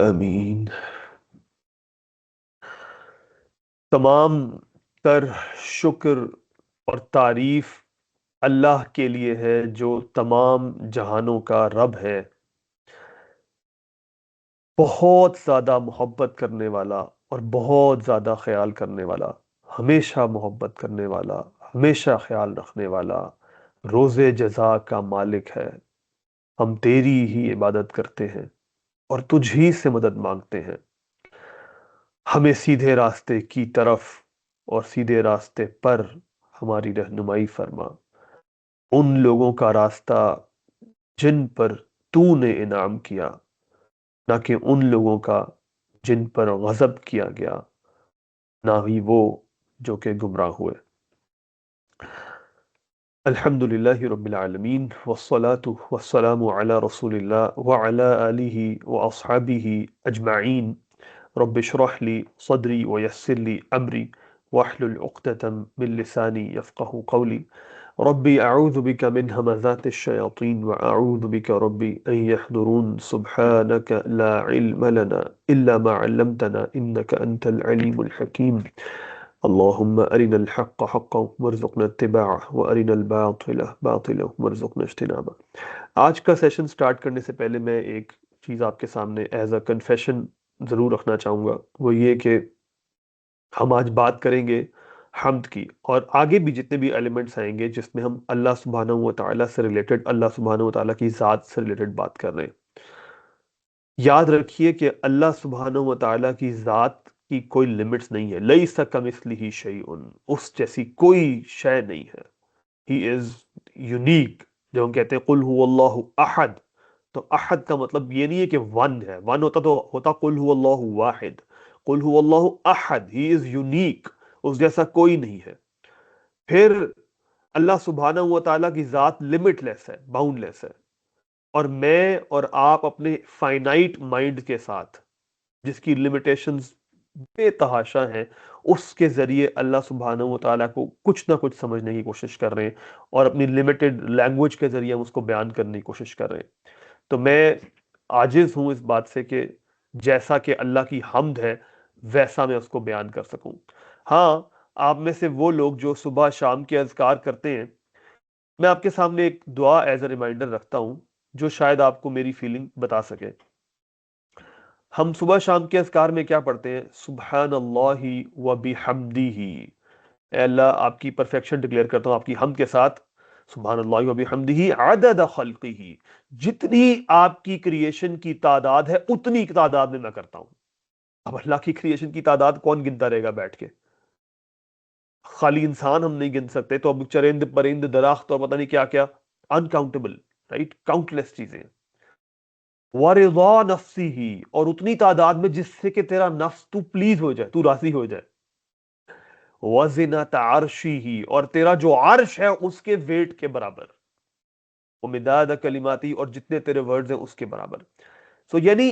आमीन। तमाम तर शुक्र और तारीफ अल्लाह के लिए है जो तमाम जहानों का रब है, बहुत ज्यादा मोहब्बत करने वाला और बहुत ज्यादा ख्याल करने वाला, हमेशा मोहब्बत करने वाला, हमेशा ख्याल रखने वाला, रोजे जजा का मालिक है। हम तेरी ही इबादत करते हैं और तुझ ही से मदद मांगते हैं। हमें सीधे रास्ते की तरफ और सीधे रास्ते पर हमारी रहनुमाई फरमा। उन लोगों का रास्ता जिन पर तूने इनाम किया, ना कि उन लोगों का जिन पर गजब किया गया, ना ही वो जो कि गुमराह हुए। अल्हम्दुलिल्लाहि रब्बिल आलमीन वस्सलातु वस्सलामु अला रसूलिल्लाह व अला आलिहि व अस्हाबिहि अजमाइन। रब्बि इश्रह ली सदरी व यस्सिर ली अमरी वहलुल उक़दतम मिन लिसानी यफ़क़हू क़ौली। रब्बी अऊज़ु बिका मिन हमज़ातिश शयातीन व अऊज़ु बिका रब्बी अन यहदुरून। सुब्हानक ला इल्म लना इल्ला मा अल्लमतना इन्नका अंतल अलीमुल हकीम। अल्लाहुम्मा अरिनल हक़्क़ हक़्क़न वरज़ुक़ना इत्तिबाअह व अरिनल बातिला बातिलन वरज़ुक़ना इज्तिनाबा। आज का सेशन स्टार्ट करने से पहले मैं एक चीज़ आपके सामने एज अ कन्फेशन ज़रूर रखना चाहूँगा। वो ये कि हम आज बात करेंगे हम्द की, और आगे भी जितने भी एलिमेंट्स आएंगे जिसमें हम अल्लाह सुब्हानहू व तआला से रिलेटेड, अल्लाह सुब्हानहू व तआला की ज़ात से रिलेटेड बात कर रहे हैं। याद रखिए कि अल्लाह सुब्हानहू व तआला की ज़ात की कोई लिमिट्स नहीं है। लैसा कमिस्लिही शैउन, उस जैसी कोई शय नहीं है। He is unique. जब हम कहते हैं कुल हुवल्लाहु अहद, तो अहद का मतलब ये नहीं है कि वन है, वन होता तो होता कुल हुवल्लाहु वाहिद। कुल हुवल्लाहु अहद, ही इज यूनिक, उस जैसा कोई नहीं है। फिर अल्लाह सुब्हानहू व तआला की जात लिमिटलेस है, बाउंडलेस है। और मैं और आप अपने फाइनाइट माइंड के साथ, जिसकी लिमिटेशंस बेतहाशा हैं, उसके जरिए अल्लाह सुब्हानहू व तआला को कुछ ना कुछ समझने की कोशिश कर रहे हैं, और अपनी लिमिटेड लैंग्वेज के जरिए हम उसको बयान करने की कोशिश कर रहे हैं। तो मैं आजिज हूं इस बात से कि जैसा कि अल्लाह की हम्द है वैसा मैं उसको बयान कर सकूं। हाँ, आप में से वो लोग जो सुबह शाम के अज़कार करते हैं, मैं आपके सामने एक दुआ एज अ रिमाइंडर रखता हूं जो शायद आपको मेरी फीलिंग बता सके। हम सुबह शाम के अज़कार में क्या पढ़ते हैं? सुब्हानल्लाहि व बिहम्दिही। ए अल्लाह, आपकी परफेक्शन डिक्लेयर करता हूं आपकी हम के साथ। सुब्हानल्लाहि व बिहम्दिही अदद खल्किही। जितनी आपकी क्रिएशन की तादाद है उतनी तादाद में मैं करता हूं। अब अल्लाह की क्रिएशन की तादाद कौन गिनता रहेगा बैठ के? खाली इंसान हम नहीं गिन सकते, तो अब चरिंद परिंद दरख्त और पता नहीं क्या क्या, अनकाउंटेबल, राइट, काउंटलेस चीजें। वरिज़ा नफ्सी ही, और उतनी तादाद में जिससे कि तेरा नफ्स, तू प्लीज हो जाए, तू राजी हो जाए। वज़िनत अर्शी ही, और तेरा जो अर्श है उसके वेट के बराबर। मिदाद कलिमाती, और जितने तेरे वर्ड्स हैं उसके बराबर। सो यानी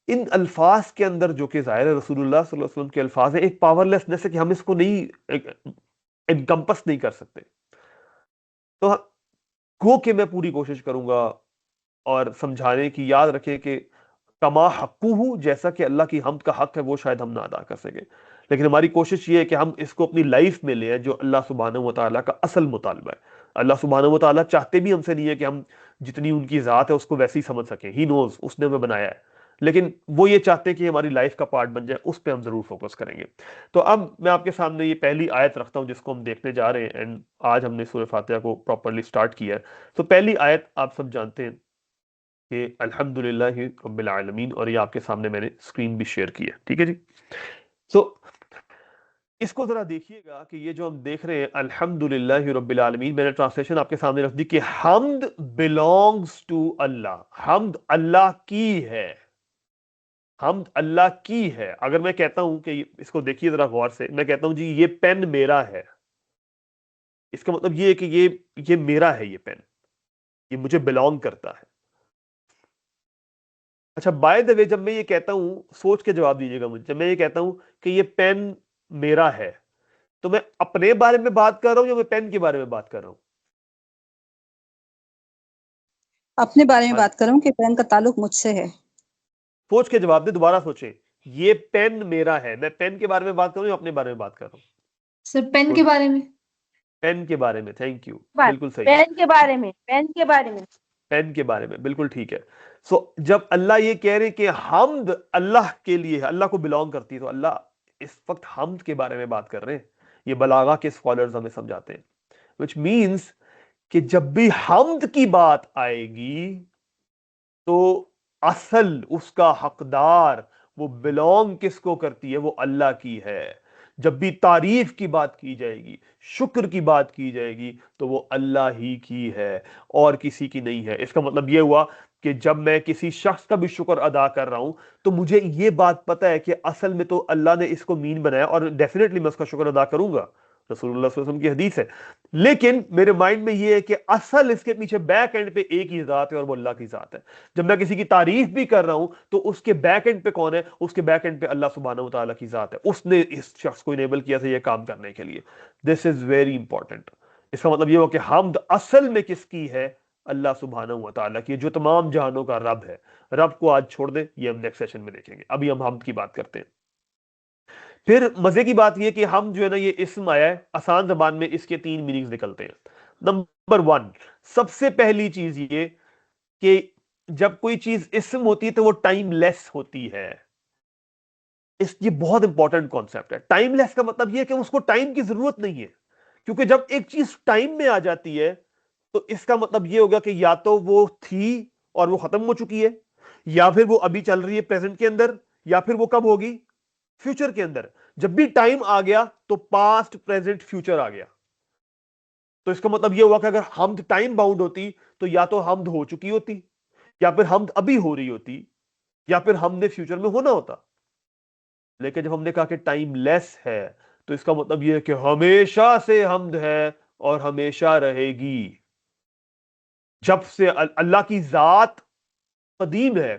इन अल्फाज के अंदर जो कि ज़ाहिर है रसूलुल्लाह सल्लल्लाहु अलैहि वसल्लम के अल्फाज है, एक पावरलेसनेस है कि हम इसको नहीं इनकम्पस नहीं कर सकते। तो गो कि मैं पूरी कोशिश करूंगा और समझाने की, याद रखें कि कमा हक्कुहु, जैसा कि अल्लाह की हमद का हक है वो शायद हम ना अदा कर सके, लेकिन हमारी कोशिश ये है कि हम इसको अपनी लाइफ में ले आए, जो अल्लाह सुब्हानहू व तआला का असल मुतालबा है। अल्लाह सुब्हानहू व तआला चाहते भी हमसे नहीं है कि हम जितनी उनकी ज़ात है उसको वैसे ही समझ सकें, ही नोज, उसने हमें बनाया है, लेकिन वो ये चाहते हैं कि हमारी लाइफ का पार्ट बन जाए, उस पर हम जरूर फोकस करेंगे। तो अब मैं आपके सामने ये पहली आयत रखता हूं जिसको हम देखने जा रहे हैं, एंड आज हमने सूरह फातिहा को प्रॉपरली स्टार्ट किया है। तो पहली आयत आप सब जानते हैं कि अल्हम्दुलिल्लाहि रब्बिल आलमीन, और ये आपके सामने मैंने स्क्रीन भी शेयर की है, ठीक है जी। सो इसको जरा देखिएगा कि ये जो हम देख रहे हैं अल्हम्दुलिल्लाहि रब्बिल आलमीन, मैंने ट्रांसलेशन आपके सामने रख दी कि हमद बिलोंग्स टू अल्लाह, हमद अल्लाह की है, हमद अल्लाह की है। अगर मैं कहता हूं कि इसको देखिए जरा गौर से, मैं कहता हूं जी ये पेन मेरा है, इसका मतलब ये है कि ये मेरा है, ये पेन, ये मुझे बिलोंग करता है। अच्छा, बाय द वे, जब मैं ये कहता हूं, सोच के जवाब दीजिएगा मुझे, जब मैं ये कहता हूं कि ये पेन मेरा है, तो मैं अपने बारे में बात कर रहा हूं या मैं पेन के बारे में बात कर रहा हूं? अपने बारे में हाँ, बात कर रहा हूँ कि पेन का ताल्लुक मुझसे है। सोच के जवाब दे, दोबारा सोचें। ये पेन मेरा है, मैं पेन के बारे में बात कर रहा हूं या अपने बारे में बात कर रहा हूं? सर पेन के सोच, बारे में। पेन के बारे में, थैंक यू, बात बिल्कुल सही, पेन के बारे में, पेन के बारे में। पेन के बारे में, बिल्कुल ठीक है। सो जब अल्लाह ये कह रहे कि हमद अल्लाह के लिए है, अल्लाह को बिलोंग करती है, तो अल्लाह इस वक्त हमद के बारे में बात कर रहे हैं। ये बलागा के स्कॉलर्स हमें समझाते हैं, विच मीन्स कि जब भी हमद की बात आएगी तो असल उसका हकदार, वो बिलोंग किसको करती है? वो अल्लाह की है। जब भी तारीफ की बात की जाएगी, शुक्र की बात की जाएगी, तो वो अल्लाह ही की है और किसी की नहीं है। इसका मतलब ये हुआ कि जब मैं किसी शख्स का भी शुक्र अदा कर रहा हूं, तो मुझे ये बात पता है कि असल में तो अल्लाह ने इसको मीन बनाया, और डेफिनेटली मैं उसका शुक्र अदा करूंगा, रसूलुल्लाह सल्लल्लाहु अलैहि वसल्लम की हदीस है। लेकिन मेरे माइंड में ये है कि असल इसके पीछे बैक एंड पे एक ही जात है, और वो अल्लाह की जात है। जब मैं किसी की तारीफ भी कर रहा हूं, तो उसके बैक एंड पे कौन है? उसके बैक एंड पे अल्लाह सुब्हानहू व तआला की जात है, उसने इस शख्स को इनेबल किया था ये काम करने के लिए। This is very important. इसका मतलब ये हुआ कि हमद असल में किसकी है? अल्लाह सुब्हानहू व तआला की, जो तमाम जहानों का रब है। रब को आज छोड़ दे, ये हम नेक्स्ट सेशन में देखेंगे, अभी हम हमद की बात करते हैं। फिर मजे की बात यह कि हम जो है ना, ये इस्म आया है, आसान जबान में इसके तीन मीनिंग्स निकलते हैं। नंबर वन, सबसे पहली चीज ये कि जब कोई चीज इस्म होती है तो वो टाइमलेस होती है। ये बहुत इंपॉर्टेंट कॉन्सेप्ट है। टाइमलेस का मतलब ये है कि उसको टाइम की जरूरत नहीं है, क्योंकि जब एक चीज टाइम में आ जाती है तो इसका मतलब ये होगा कि या तो वो थी और वो खत्म हो चुकी है, या फिर वो अभी चल रही है प्रेजेंट के अंदर, या फिर वो कब होगी? फ्यूचर के अंदर। जब भी टाइम आ गया तो पास्ट प्रेजेंट फ्यूचर आ गया। तो इसका मतलब यह हुआ कि अगर हमद टाइम बाउंड होती तो या तो हमद हो चुकी होती, या फिर हमद अभी हो रही होती, या फिर हमने फ्यूचर में होना होता। लेकिन जब हमने कहा कि टाइम लेस है, तो इसका मतलब यह है कि हमेशा से हमद है और हमेशा रहेगी। जब से अल्लाह की जात कदीम है,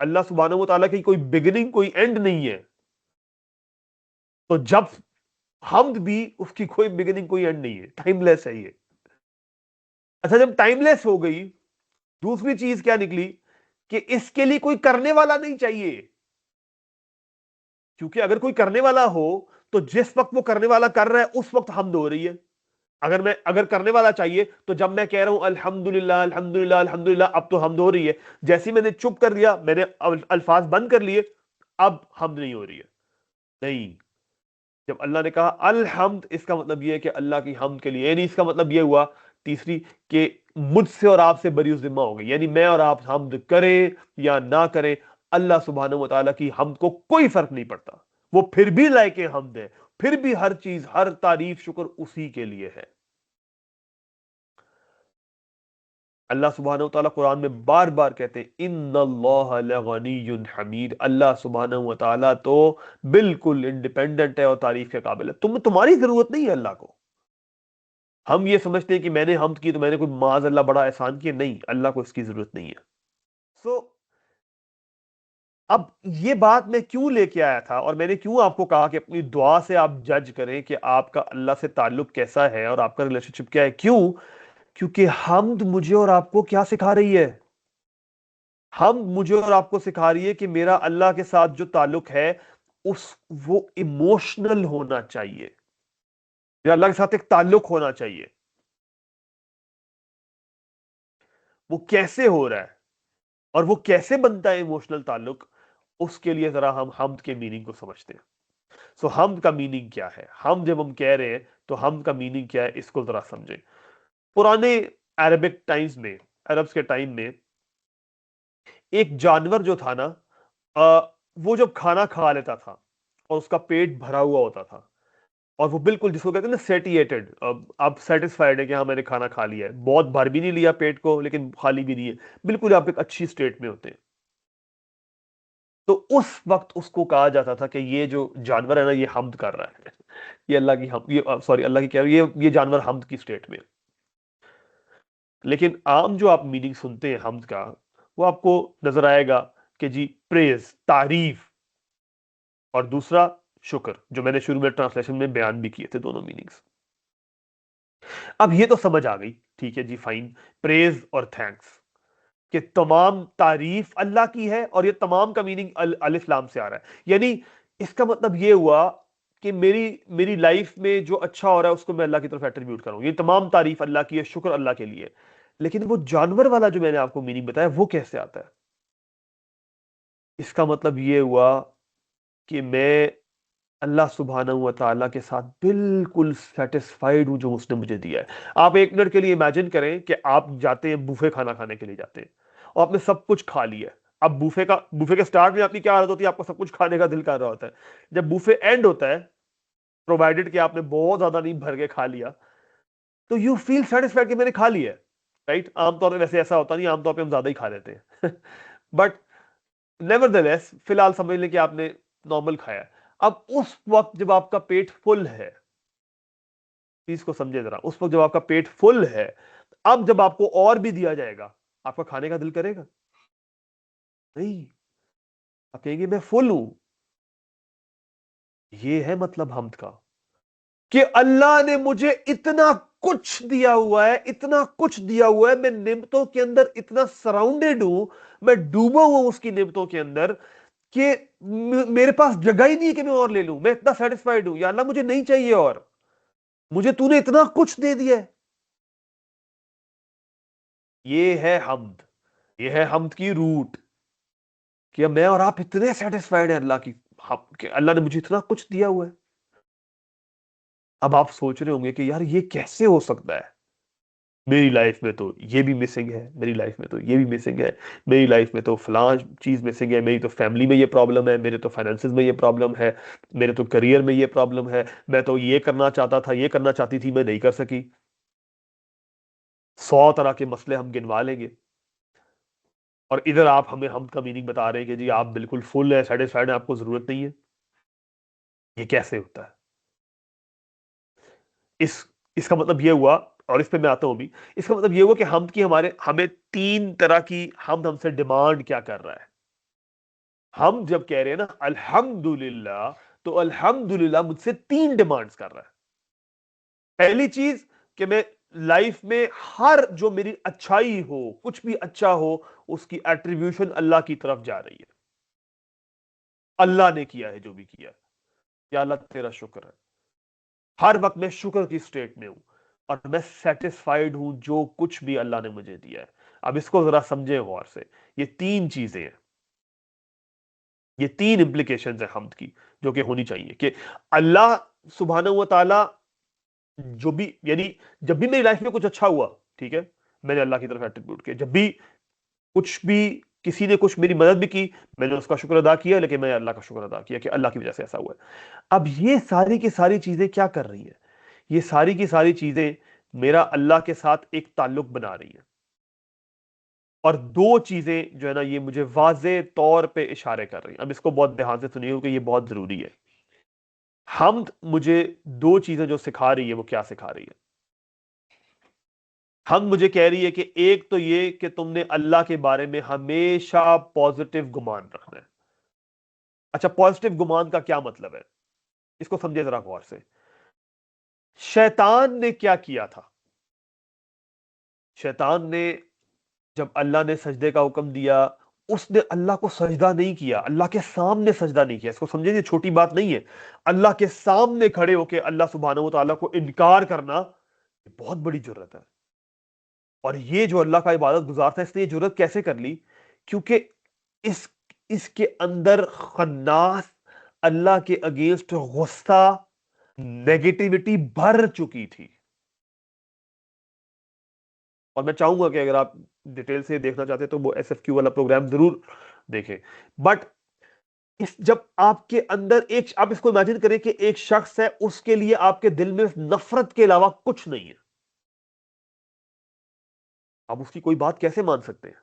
अल्लाह सुब्हानहू व तआला की कोई बिगिनिंग कोई एंड नहीं है, तो जब हमद भी, उसकी कोई बिगिनिंग कोई एंड नहीं है, टाइमलेस है ये। अच्छा, जब टाइमलेस हो गई, दूसरी चीज क्या निकली कि इसके लिए कोई करने वाला नहीं चाहिए। क्योंकि अगर कोई करने वाला हो तो जिस वक्त वो करने वाला कर रहा है उस वक्त हमद हो रही है। अगर करने वाला चाहिए तो जब मैं कह रहा हूं अल्हम्दुलिल्लाह अल्हम्दुलिल्लाह अल्हम्दुलिल्लाह, अब तो हमद हो रही है। जैसे ही मैंने चुप कर लिया, मैंने अल्फाज बंद कर लिए, अब हमद नहीं हो रही है। नहीं, जब अल्लाह ने कहा अलहम्द, इसका मतलब यह है कि अल्लाह की हमद के लिए, यानी इसका मतलब यह हुआ तीसरी कि मुझसे और आपसे बरी जिम्मा हो गई, यानी मैं और आप हमद करें या ना करें, अल्लाह सुब्हानहू व तआला की हमद को कोई फर्क नहीं पड़ता। वो फिर भी लायके हमद है, फिर भी हर चीज, हर तारीफ शुक्र उसी के लिए है। अल्लाह सुब्हानहू व तआला कुरान में बार बार कहते हैं इन्नल्लाह लगनियुन हमीद, अल्लाह सुब्हानहू व तआला तो बिल्कुल इंडिपेंडेंट है और तारीफ के काबिल है। तुम्हारी जरूरत नहीं है अल्लाह को। हम ये समझते हैं कि मैंने हमद की तो मैंने कोई माज अल्लाह बड़ा एहसान किया, नहीं, अल्लाह को इसकी जरूरत नहीं है। सो अब ये बात मैं क्यों लेके आया था, और मैंने क्यों आपको कहा कि अपनी दुआ से आप जज करें कि आपका अल्लाह से ताल्लुक कैसा है और आपका रिलेशनशिप क्या है? क्यों? क्योंकि हमद मुझे और आपको क्या सिखा रही है? हम मुझे और आपको सिखा रही है कि मेरा अल्लाह के साथ जो ताल्लुक है वो इमोशनल होना चाहिए, मेरा अल्लाह के साथ एक ताल्लुक होना चाहिए। वो कैसे हो रहा है और वो कैसे बनता है इमोशनल ताल्लुक, उसके लिए जरा हम हमद के मीनिंग को समझते हैं। सो हमद का मीनिंग क्या है, हम जब हम कह रहे हैं तो हमद का मीनिंग क्या है, इसको जरा समझें। पुराने अरबिक टाइम्स में, अरब्स के टाइम में एक जानवर जो था ना, वो जब खाना खा लेता था और उसका पेट भरा हुआ होता था और वो बिल्कुल जिसको कहते हैं ना सेटिएटेड, आप सेटिस्फाइड है कि हाँ मैंने खाना खा लिया है, बहुत भर भी नहीं लिया पेट को लेकिन खाली भी नहीं है, बिल्कुल आप एक अच्छी स्टेट में होते हैं, तो उस वक्त उसको कहा जाता था कि ये जो जानवर है ना ये हमद कर रहा है, ये अल्लाह की हम ये सॉरी अल्लाह की कह रहा है, ये जानवर हमद की स्टेट में। लेकिन आम जो आप मीनिंग सुनते हैं हमद का, वो आपको नजर आएगा कि जी प्रेज, तारीफ, और दूसरा शुक्र, जो मैंने शुरू में ट्रांसलेशन में बयान भी किए थे दोनों मीनिंग्स। अब ये तो समझ आ गई, ठीक है जी, फाइन, प्रेज और थैंक्स कि तमाम तारीफ अल्लाह की है, और ये तमाम का मीनिंग अलिफ लाम से आ रहा है, यानी इसका मतलब ये हुआ कि मेरी मेरी लाइफ में जो अच्छा हो रहा है उसको मैं अल्लाह की तरफ एट्रीब्यूट करूं, ये तमाम तारीफ अल्लाह की है, शुक्र अल्लाह के लिए। लेकिन वो जानवर वाला जो मैंने आपको मीनिंग बताया वो कैसे आता है? इसका मतलब ये हुआ कि मैं अल्लाह सुब्हानहू व तआला के साथ बिल्कुल सेटिस्फाइड हूं जो उसने मुझे दिया है। आप एक मिनट के लिए इमेजिन करें कि आप जाते हैं बूफे खाना खाने के लिए जाते हैं और आपने सब कुछ खा लिया है। अब बूफे के स्टार्ट में आपकी क्या आदत होती है, आपको सब कुछ खाने का दिल कर रहा होता है। जब बूफे एंड होता है, प्रोवाइडेड कि आपने बहुत ज्यादा नहीं भर के खा लिया, तो यू फील सेटिस्फाइड कि मैंने खा लिया है, राइट? आमतौर पर वैसे ऐसा होता नहीं, आमतौर पर हम ज्यादा ही खा लेते हैं बट नेवरदलेस फिलहाल समझ लें कि आपने नॉर्मल खाया। अब उस वक्त जब आपका पेट फुल है, चीज को समझे जरा, उस वक्त जब आपका पेट फुल है, अब जब आपको और भी दिया जाएगा, आपका खाने का दिल करेगा? नहीं, आप कहेंगे मैं फुल हूं। ये है मतलब हमद का, कि अल्लाह ने मुझे इतना कुछ दिया हुआ है, इतना कुछ दिया हुआ है, मैं निमतों के अंदर इतना सराउंडेड हूं, मैं डूबा हुआ हूं उसकी निमतों के अंदर, कि मेरे पास जगह ही नहीं है कि मैं और ले लूं। मैं इतना सेटिस्फाइड हूं, या अल्लाह मुझे नहीं चाहिए और, मुझे तूने इतना कुछ दे दिया है। ये है हमद, ये है हमद की रूट, कि मैं और आप इतने सेटिस्फाइड हैं अल्लाह की, कि अल्लाह ने मुझे इतना कुछ दिया हुआ है। अब आप सोच रहे होंगे कि यार ये कैसे हो सकता है, मेरी लाइफ में तो ये भी मिसिंग है, मेरी लाइफ में तो ये भी मिसिंग है, मेरी लाइफ में तो फलां चीज मिसिंग है, मेरी तो फैमिली में ये प्रॉब्लम है, मेरे तो फाइनेंसिस में ये प्रॉब्लम है, मेरे तो करियर में ये प्रॉब्लम है, मैं तो ये करना चाहता था, ये करना चाहती थी, मैं नहीं कर सकी। 100 तरह के मसले हम गिनवा लेंगे, और इधर आप हमें हम का मीनिंग बता रहे हैं कि जी आप बिल्कुल फुल है, सेटिस्फाइड है, आपको जरूरत नहीं है। ये कैसे होता है? इस इसका मतलब ये हुआ, और इस पे मैं आता हूं भी, इसका मतलब ये हुआ कि हम की हमारे हमें 3 तरह की हम हमसे डिमांड क्या कर रहा है। हम जब कह रहे हैं ना अल्हम्दुलिल्लाह, तो अल्हम्दुलिल्लाह मुझसे 3 डिमांड्स कर रहा है। पहली चीज कि मैं लाइफ में हर जो मेरी अच्छाई हो, कुछ भी अच्छा हो, उसकी एट्रीब्यूशन अल्लाह की तरफ जा रही है। अल्लाह ने किया है जो भी किया है, या अल्लाह तेरा शुक्र है। हर वक्त मैं शुक्र की स्टेट में हूं और मैं सेटिस्फाइड हूं जो कुछ भी अल्लाह ने मुझे दिया है। अब इसको जरा समझे गौर से, ये 3 चीजें हैं, ये 3 इंप्लीकेशंस है हमद की, जो कि होनी चाहिए कि अल्लाह सुब्हानहू व तआला जो भी, यानी जब भी मेरी लाइफ में कुछ अच्छा हुआ, ठीक है, मैंने अल्लाह की तरफ एट्रीब्यूट किया। जब भी कुछ भी किसी ने कुछ मेरी मदद भी की, मैंने उसका शुक्र अदा किया, लेकिन मैंने अल्लाह का शुक्र अदा किया कि अल्लाह की वजह से ऐसा हुआ है। अब ये सारी की सारी चीजें क्या कर रही है? ये सारी की सारी चीजें मेरा अल्लाह के साथ एक ताल्लुक बना रही है, और 2 चीजें जो है ना ये मुझे वाजे तौर पे इशारे कर रही हैं। अब इसको बहुत ध्यान से सुनिए क्योंकि ये बहुत जरूरी है। हमद मुझे 2 चीजें जो सिखा रही है, वो क्या सिखा रही है? हम मुझे कह रही है कि एक तो ये कि तुमने अल्लाह के बारे में हमेशा पॉजिटिव गुमान रखना है। अच्छा, पॉजिटिव गुमान का क्या मतलब है, इसको समझे जरा गौर से। शैतान ने क्या किया था? शैतान ने, जब अल्लाह ने सजदे का हुक्म दिया, उसने अल्लाह को सजदा नहीं किया, अल्लाह के सामने सजदा नहीं किया। इसको समझे, ये छोटी बात नहीं है। अल्लाह के सामने खड़े होकर अल्लाह सुब्हानहू व तआला को इनकार करना बहुत बड़ी जुर्रत है। और ये जो अल्लाह का इबादत गुजार था, इसने ये जुर्रत कैसे कर ली? क्योंकि इस इसके अंदर खन्नास, अल्लाह के अगेंस्ट गुस्सा, नेगेटिविटी भर चुकी थी। और मैं चाहूंगा कि अगर आप डिटेल से देखना चाहते हैं तो वो एसएफक्यू वाला प्रोग्राम जरूर देखें। बट जब आपके अंदर एक, आप इसको इमेजिन करें कि एक शख्स है, उसके लिए आपके दिल में नफरत के अलावा कुछ नहीं है, आप उसकी कोई बात कैसे मान सकते हैं?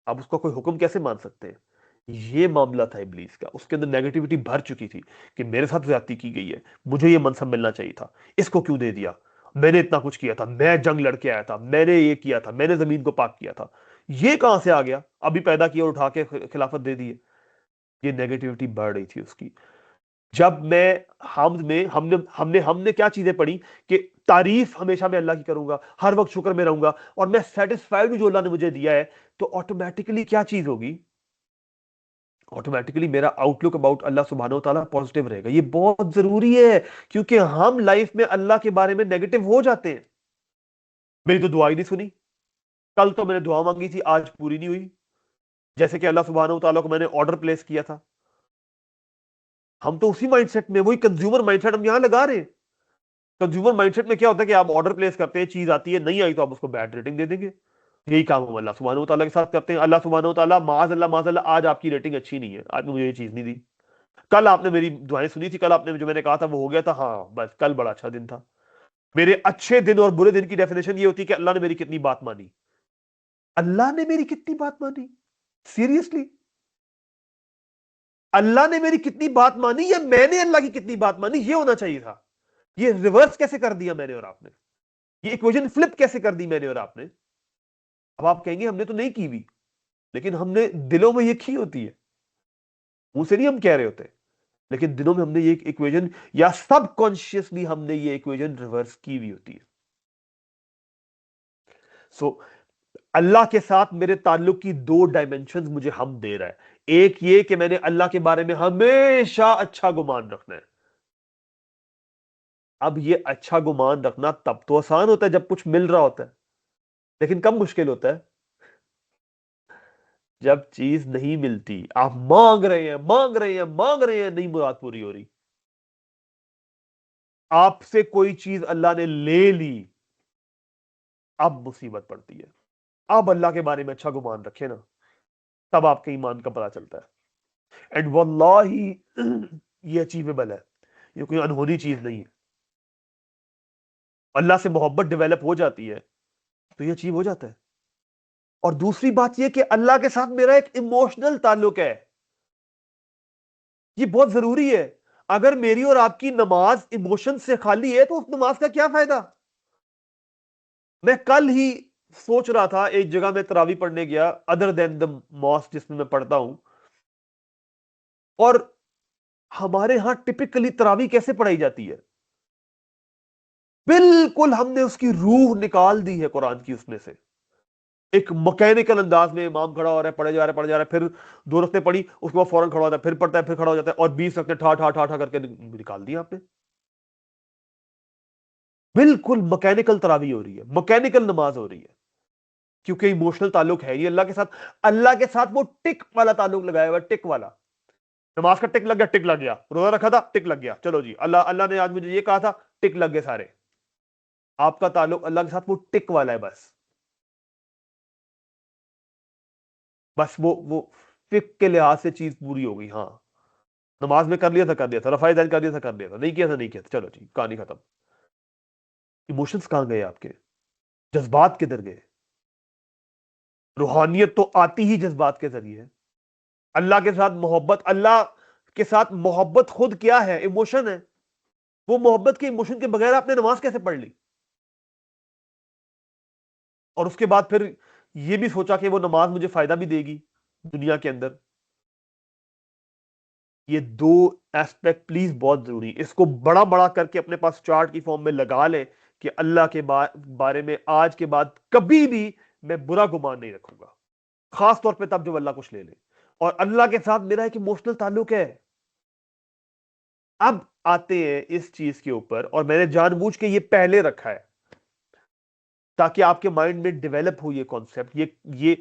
आप उसका कोई हुक्म कैसे मान सकते हैं? ये मामला था इब्लीस का। उसके अंदर नेगेटिविटी भर चुकी थी कि मेरे साथ ज्यादती की गई है, मुझे ये मनसब मिलना चाहिए था, इसको क्यों दे दिया, मैंने इतना कुछ किया था, मैं जंग लड़के आया था, मैंने ये किया था, मैंने जमीन को पाक किया था, ये कहां से आ गया, अभी पैदा किया और उठा के खिलाफत दे दी है। ये नेगेटिविटी बढ़ रही थी उसकी। जब मैं हमद में हमने हमने हमने क्या चीजें पढ़ी कि तारीफ हमेशा मैं अल्लाह की करूंगा, हर वक्त शुक्र में रहूंगा, और मैं सेटिस्फाइड हूं जो अल्लाह ने मुझे दिया है, तो ऑटोमेटिकली क्या चीज होगी? ऑटोमेटिकली मेरा आउटलुक अबाउट अल्लाह सुब्हानहू व तआला पॉजिटिव रहेगा। ये बहुत जरूरी है, क्योंकि हम लाइफ में अल्लाह के बारे में नेगेटिव हो जाते हैं। मेरी तो दुआ ही नहीं सुनी, कल तो मैंने दुआ मांगी थी, आज पूरी नहीं हुई। जैसे कि अल्लाह सुब्हानहू व तआला को मैंने ऑर्डर प्लेस किया था, हम तो उसी माइंडसेट में, वही कंज्यूमर माइंडसेट हम यहां लगा रहे हैं। कंज्यूमर माइंडसेट में क्या होता है कि आप ऑर्डर प्लेस करते हैं, चीज आती है, नहीं आई तो आप उसको बैड रेटिंग दे देंगे। यही काम हम अल्लाह सुब्हानहू व तआला के साथ करते हैं। अल्लाह सुब्हानहू व तआला माज़ अल्लाह, आज आपकी रेटिंग अच्छी नहीं है, आज मुझे ये चीज नहीं दी, कल आपने मेरी दुआएं सुनी थी, कल आपने जो मैंने कहा था वो हो गया था, हाँ बस कल बड़ा अच्छा दिन था। मेरे अच्छे दिन और बुरे दिन की डेफिनेशन ये होती है कि अल्लाह ने मेरी कितनी बात मानी। अल्लाह ने मेरी कितनी बात मानी, सीरियसली, अल्लाह ने मेरी कितनी बात मानी या मैंने अल्लाह की कितनी बात मानी, ये होना चाहिए था। ये रिवर्स कैसे कर दिया मैंने और आपने? ये इक्वेशन फ्लिप कैसे कर दी मैंने और आपने? अब आप कहेंगे हमने तो नहीं की हुई, लेकिन हमने दिलों में ये की होती है, मुंह से नहीं हम कह रहे होते, लेकिन दिनों में हमने ये इक्वेशन, या सबकॉन्शियसली हमने ये इक्वेशन रिवर्स की हुई होती है। सो अल्लाह के साथ मेरे ताल्लुक की दो डायमेंशंस मुझे हम दे रहा है। एक ये कि मैंने अल्लाह के बारे में हमेशा अच्छा गुमान रखना है। अब ये अच्छा गुमान रखना तब तो आसान होता है जब कुछ मिल रहा होता है, लेकिन कब मुश्किल होता है? जब चीज नहीं मिलती, आप मांग रहे हैं मांग रहे हैं मांग रहे हैं, नहीं मुराद पूरी हो रही, आपसे कोई चीज अल्लाह ने ले ली, अब मुसीबत पड़ती है। अब अल्लाह के बारे में अच्छा गुमान रखे ना, तब आपके ईमान का पता चलता है। एंड वल्लाही ये अचीवेबल है, ये कोई अनहोनी चीज नहीं है। अल्लाह से मोहब्बत डेवलप हो जाती है तो ये अचीव हो जाता है। और दूसरी बात ये कि अल्लाह के साथ मेरा एक इमोशनल ताल्लुक है, ये बहुत जरूरी है। अगर मेरी और आपकी नमाज इमोशन से खाली है तो उस नमाज का क्या फायदा? मैं कल ही सोच रहा था, एक जगह मैं तरावी पढ़ने गया अदर देन द मॉस्क जिसमें मैं पढ़ता हूं, और हमारे यहां टिपिकली तरावी कैसे पढ़ाई जाती है? बिल्कुल हमने उसकी रूह निकाल दी है कुरान की, उसमें से एक मैकेनिकल अंदाज में इमाम खड़ा हो रहा है, पढ़े जा रहा है पढ़े जा रहा है, फिर दो रफ्ते पढ़ी, उसके बाद फौरन खड़ा होता है, फिर पढ़ता है, फिर खड़ा हो जाता है, और 20 रफ्ते ठा ठा ठा ठा करके निकाल दिया आपने। बिल्कुल मैकेनिकल तरावी हो रही है, मैकेनिकल नमाज हो रही है, क्योंकि इमोशनल ताल्लुक है ये अल्लाह के साथ। अल्लाह के साथ वो टिक वाला ताल्लुक लगाया हुआ है, टिक वाला। नमाज का टिक लग गया, टिक लग गया, रोजा रखा था, टिक लग गया, चलो जी, अल्लाह अल्लाह ने आज मुझे ये कहा था, टिक लग गए सारे। आपका ताल्लुक अल्लाह के साथ वो टिक वाला है, बस बस वो फिक के लिहाज से चीज पूरी हो गई। हाँ, नमाज में कर लिया था कर लिया था, रफाई दैन कर लिया था कर लिया था, नहीं किया था नहीं किया था, चलो जी कहानी खत्म। इमोशंस कहां गए आपके? जज्बात किधर गए? रूहानियत तो आती ही जज्बात के जरिए है। अल्लाह के साथ मोहब्बत, अल्लाह के साथ मोहब्बत खुद क्या है? इमोशन है। वो मोहब्बत के इमोशन के बगैर आपने नमाज कैसे पढ़ ली? और उसके बाद फिर ये भी सोचा कि वो नमाज मुझे फायदा भी देगी दुनिया के अंदर। ये दो एस्पेक्ट प्लीज बहुत जरूरी, इसको बड़ा बड़ा करके अपने पास चार्ट की फॉर्म में लगा ले कि अल्लाह के बारे में आज के बाद कभी भी मैं बुरा गुमान नहीं रखूंगा। खास तौर पे तब जब अल्लाह कुछ ले ले, और अल्लाह के साथ मेरा एक इमोशनल ताल्लुक है। अब आते हैं इस चीज के ऊपर, और मैंने जानबूझ के ये पहले रखा है ताकि आपके माइंड में डेवलप हो ये कॉन्सेप्ट, ये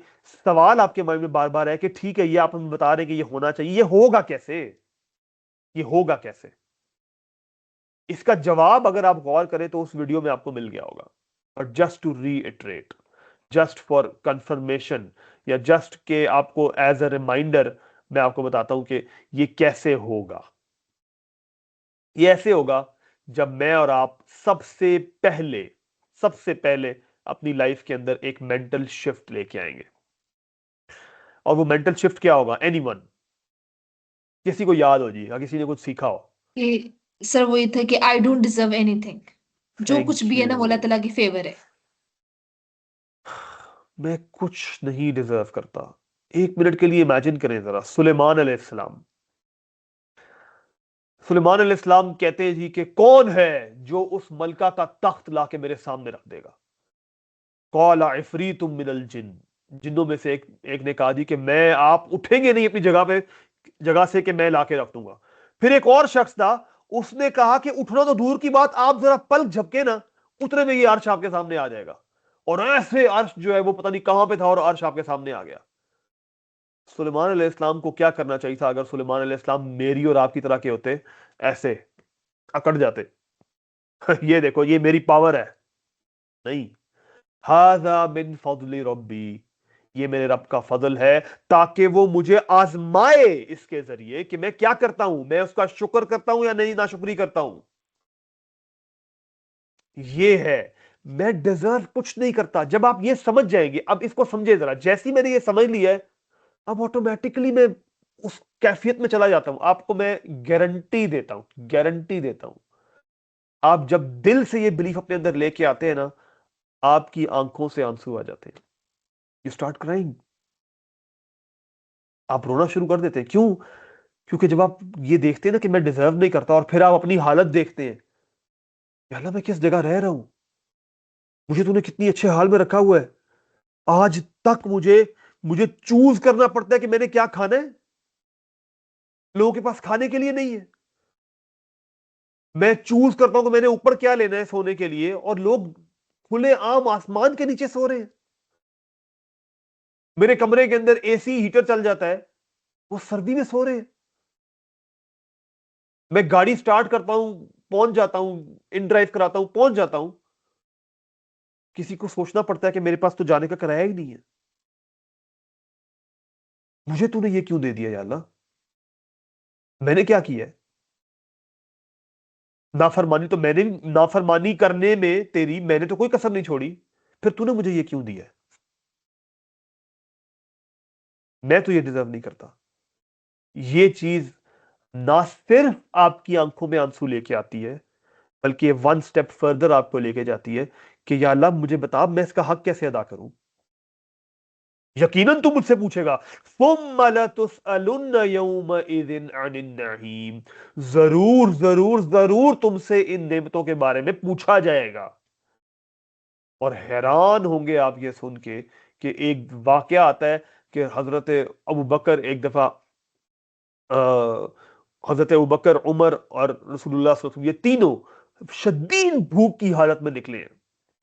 सवाल आपके माइंड में बार बार है कि ठीक है, ये आप हमें बता रहे हैं कि ये होना चाहिए, ये होगा कैसे, ये होगा कैसे? इसका जवाब अगर आप गौर करें तो उस वीडियो में आपको मिल गया होगा। और just to reiterate, just for confirmation, या जस्ट के आपको एज अ रिमाइंडर मैं आपको बताता हूं कि ये कैसे होगा। ये ऐसे होगा जब मैं और आप सबसे पहले अपनी लाइफ के अंदर एक मेंटल शिफ्ट लेके आएंगे। और वो मेंटल शिफ्ट क्या होगा? एनीवन, किसी को याद हो जी, या किसी ने कुछ सीखा हो? कि सर वो ये था कि आई डोंट डिजर्व एनीथिंग, जो कुछ थैंक भी है ना वो अल्लाह यू। ताला की फेवर है। मैं कुछ नहीं डिजर्व करता। एक मिनट के लिए इमेजिन करें जरा, सुलेमान अलैहिस्सलाम। सुलेमान अलैहिस्सलाम कहते हैं जी कि कौन है जो उस मलका का तख्त लाके मेरे सामने रख देगा? कौला इफरीतुम मिनल जिन, जिन्नों में से एक ने कहा जी कि मैं, आप उठेंगे नहीं अपनी जगह से कि मैं लाके रख दूंगा। फिर एक और शख्स था, उसने कहा कि उठना तो दूर की बात, आप जरा पलक झपके ना, उतने में ये अर्श आपके सामने आ जाएगा। और ऐसे अर्श जो है वो पता नहीं कहां पे था, और अर्श आपके सामने आ गया। सुलेमान अलैहिस्सलाम को क्या करना चाहिए था? अगर सुलेमान अलैहिस्सलाम मेरी और आपकी तरह के होते, ऐसे अकड़ जाते। ये देखो, ये मेरी पावर है। नहीं, हाजा मिन फजली रब्बी, ये मेरे रब का फजल है, ताकि वो मुझे आजमाए इसके जरिए कि मैं क्या करता हूं, मैं उसका शुक्र करता हूं या नहीं, नाशुक्री करता हूं। ये है, मैं डिजर्व कुछ नहीं करता। जब आप ये समझ जाएंगे, अब इसको समझे जरा, जैसी मैंने ये समझ लिया है, अब ऑटोमेटिकली मैं उस कैफियत में चला जाता हूं। आपको मैं गारंटी देता हूं, गारंटी देता हूं, आप जब दिल से ये बिलीफ अपने अंदर लेके आते हैं ना, आपकी आंखों से आंसू आ जाते हैं। यू स्टार्ट क्राइंग, आप रोना शुरू कर देते हैं। क्यों? क्योंकि जब आप ये देखते हैं ना कि मैं डिजर्व नहीं करता, और फिर आप अपनी हालत देखते हैं, या अल्लाह मैं किस जगह रह रहा हूं, मुझे तूने कितनी अच्छे हाल में रखा हुआ है, आज तक मुझे मुझे चूज करना पड़ता है कि मैंने क्या खाना है, लोगों के पास खाने के लिए नहीं है। मैं चूज करता हूं कि मैंने ऊपर क्या लेना है सोने के लिए, और लोग खुले आम आसमान के नीचे सो रहे हैं। मेरे कमरे के अंदर एसी हीटर चल जाता है, वो सर्दी में सो रहे हैं। मैं गाड़ी स्टार्ट करता हूं, पहुंच जाता हूं, इन ड्राइव कराता हूं, पहुंच जाता हूं, किसी को सोचना पड़ता है कि मेरे पास तो जाने का किराया ही नहीं है। मुझे तूने ये क्यों दे दिया या अल्लाह? मैंने क्या किया है? नाफरमानी तो मैंने, नाफरमानी करने में तेरी मैंने तो कोई कसर नहीं छोड़ी, फिर तूने मुझे ये क्यों दिया है? मैं तो ये डिजर्व नहीं करता। ये चीज ना सिर्फ आपकी आंखों में आंसू लेके आती है, बल्कि ये वन स्टेप फर्दर आपको लेके जाती है कि या अल्लाह मुझे बता, मैं इसका हक कैसे अदा करूं। यकीनन तू मुझसे पूछेगा, सुम्मा लतुसअलुन्न यौमइज़िन अनिन नईम, जरूर जरूर जरूर तुमसे इन नेमतों के बारे में पूछा जाएगा। और हैरान होंगे आप ये सुन के कि एक वाकया आता है कि हजरत अबू बकर एक दफा, हजरत अबू बकर, उमर और रसूलुल्लाह सल्लल्लाहु अलैहि वसल्लम, ये तीनों शदीद भूख की हालत में निकले हैं।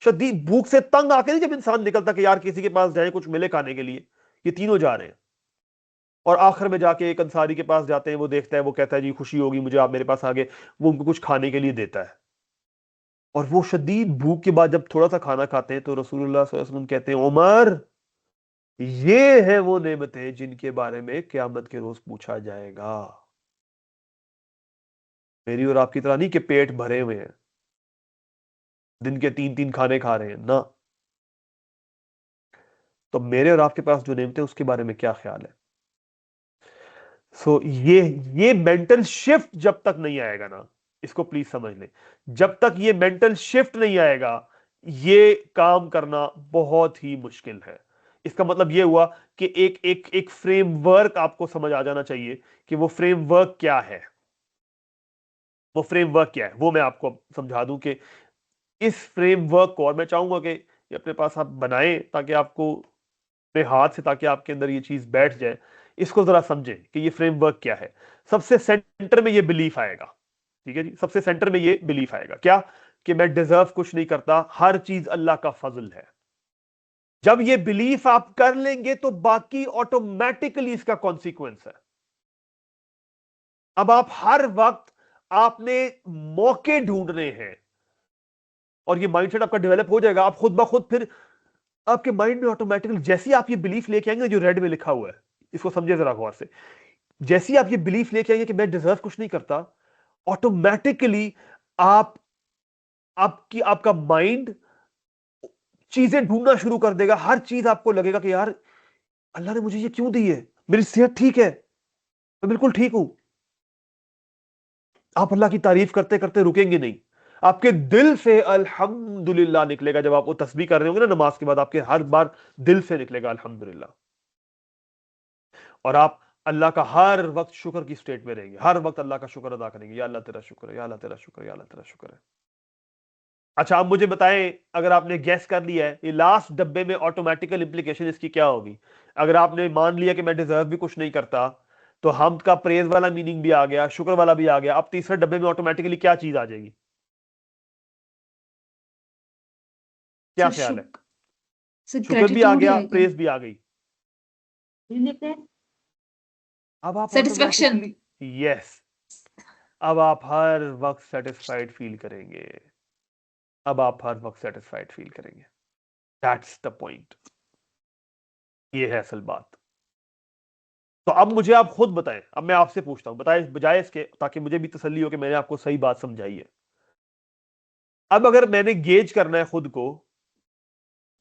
शदीद भूख से तंग आके नहीं जब इंसान निकलता कि यार किसी के पास जाए कुछ मिले खाने के लिए, ये तीनों जा रहे हैं। और आखिर में जाके एक अंसारी के पास जाते हैं, वो देखता है, वो कहता है जी खुशी होगी मुझे आप मेरे पास आ गए। वो उनको कुछ खाने के लिए देता है, और वो शदीद भूख के बाद जब थोड़ा सा खाना खाते हैं तो रसूलुल्लाह सल्लल्लाहु अलैहि वसल्लम कहते हैं, उमर, ये है वो नेमतें जिनके बारे में क़यामत के रोज पूछा जाएगा। मेरी और आपकी तरह नहीं कि पेट भरे हुए हैं, दिन के 3-3 खाने खा रहे हैं ना। तो मेरे और आपके पास जो नेमतें, उसके बारे में क्या ख्याल है? सो ये मेंटल शिफ्ट जब तक नहीं आएगा ना, इसको प्लीज समझ लें, जब तक ये मेंटल शिफ्ट नहीं आएगा, ये काम करना बहुत ही मुश्किल है। इसका मतलब ये हुआ कि एक एक एक फ्रेमवर्क आपको समझ आ जाना चाहिए कि वो फ्रेमवर्क क्या है। वो फ्रेमवर्क क्या है वो मैं आपको समझा दूं कि इस फ्रेमवर्क को, और मैं चाहूंगा कि ये अपने पास आप बनाएं ताकि आपको अपने हाथ से, ताकि आपके अंदर ये चीज बैठ जाए। इसको जरा समझें कि ये फ्रेमवर्क क्या है। सबसे सेंटर में ये बिलीफ आएगा, ठीक है जी, सबसे सेंटर में ये बिलीफ आएगा क्या, कि मैं डिजर्व कुछ नहीं करता, हर चीज अल्लाह का फजल है। जब ये बिलीफ आप कर लेंगे तो बाकी ऑटोमेटिकली इसका कॉन्सिक्वेंस है। अब आप हर वक्त आपने मौके ढूंढने हैं, और ये माइंडसेट आपका डेवलप हो जाएगा। आप खुद ब खुद फिर आपके माइंड में ऑटोमेटिकली, जैसे ही आप ये बिलीफ लेके आएंगे, जो रेड में लिखा हुआ है, इसको समझे जरा गौर से, जैसे ही आप ये बिलीफ लेके आएंगे कि मैं डिजर्व कुछ नहीं करता, ऑटोमेटिकली आप आपका माइंड चीजें ढूंढना शुरू कर देगा। हर चीज आपको लगेगा कि यार अल्लाह ने मुझे ये क्यों दी है, मेरी सेहत ठीक है, मैं बिल्कुल ठीक हूं। आप अल्लाह की तारीफ करते करते रुकेंगे नहीं, आपके दिल से अल्हम्दुलिल्लाह निकलेगा। जब आप वो तस्बीह कर रहे होंगे ना नमाज के बाद, आपके हर बार दिल से निकलेगा अल्हम्दुलिल्लाह, और आप अल्लाह का हर वक्त शुक्र की स्टेट में रहेंगे, हर वक्त अल्लाह का शुक्र अदा करेंगे, या अल्लाह तेरा शुक्र है, या अल्लाह तेरा शुक्र है, या अल्लाह तेरा शुक्र है। अच्छा, आप मुझे बताएं, अगर आपने गैस कर लिया है, ये लास्ट डब्बे में ऑटोमेटिकल इंप्लीकेशन इसकी क्या होगी? अगर आपने मान लिया कि मैं डिजर्व भी कुछ नहीं करता, तो हमद का प्रेज वाला मीनिंग भी आ गया, शुक्र वाला भी आ गया। अब तीसरे डब्बे में ऑटोमेटिकली क्या चीज आ जाएगी? क्या सर ख्याल है? सर शुक्र भी आ ग्रेटिट्यूड ही गया, आएगा। प्रेज भी आ गई। अब आप सेटिस्फेक्शन। ऑटोमेटिकली, यस, अब आप हर वक्त सेटिस्फाइड फील करेंगे, अब आप हर वक्त सेटिस्फाइड फील करेंगे। दैट्स द पॉइंट, ये है असल बात। तो अब मुझे आप खुद बताएं, अब मैं आपसे पूछता हूं, बताएं बजाय इसके, ताकि मुझे भी तसल्ली हो कि मैंने आपको सही बात समझाई है। अब अगर मैंने गेज करना है खुद को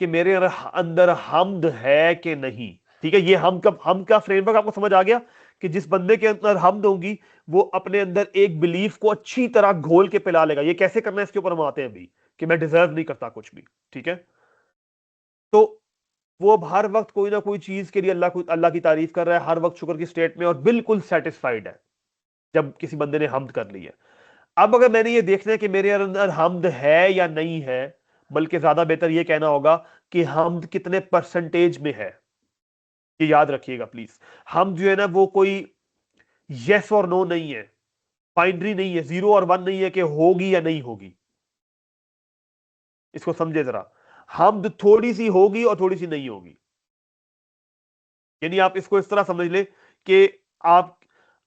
कि मेरे अंदर हमद है कि नहीं, ठीक है, ये हम का फ्रेमवर्क आपको समझ आ गया कि जिस बंदे के अंदर हमद होगी, वो अपने अंदर एक बिलीफ को अच्छी तरह घोल के पिला लेगा। ये कैसे करना है, इसके ऊपर हम आते हैं अभी, कि मैं डिजर्व नहीं करता कुछ भी, ठीक है। तो वो अब हर वक्त कोई ना कोई चीज के लिए अल्लाह की तारीफ कर रहा है, हर वक्त शुक्र की स्टेट में, और बिल्कुल सेटिस्फाइड है जब किसी बंदे ने हमद कर ली है। अब अगर मैंने ये देखना है कि मेरे अंदर हमद है या नहीं है, बल्कि ज्यादा बेहतर ये कहना होगा कि हमद कितने परसेंटेज में है। ये याद रखिएगा प्लीज, हम जो है ना, वो कोई यस और नो नहीं है, बाइनरी नहीं है, 0 और 1 नहीं है कि होगी या नहीं होगी। इसको समझे जरा, हमद थोड़ी सी होगी और थोड़ी सी नहीं होगी। यानी आप इसको इस तरह समझ ले कि आप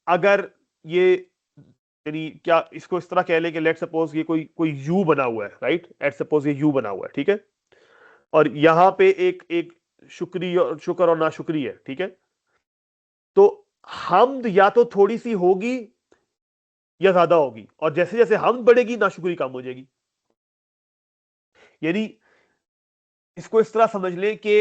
अगर ये, यानी क्या इसको इस तरह कह ले कि लेट सपोज ये कोई कोई यू बना हुआ है, राइट, लेट सपोज ये यू बना हुआ है, ठीक है, और यहां पे एक एक शुक्र और नाशुक्री है, ठीक है। तो हमद या तो थोड़ी सी होगी या ज्यादा होगी, और जैसे जैसे हमद बढ़ेगी नाशुक्री कम हो जाएगी। यानी इसको इस तरह समझ लें कि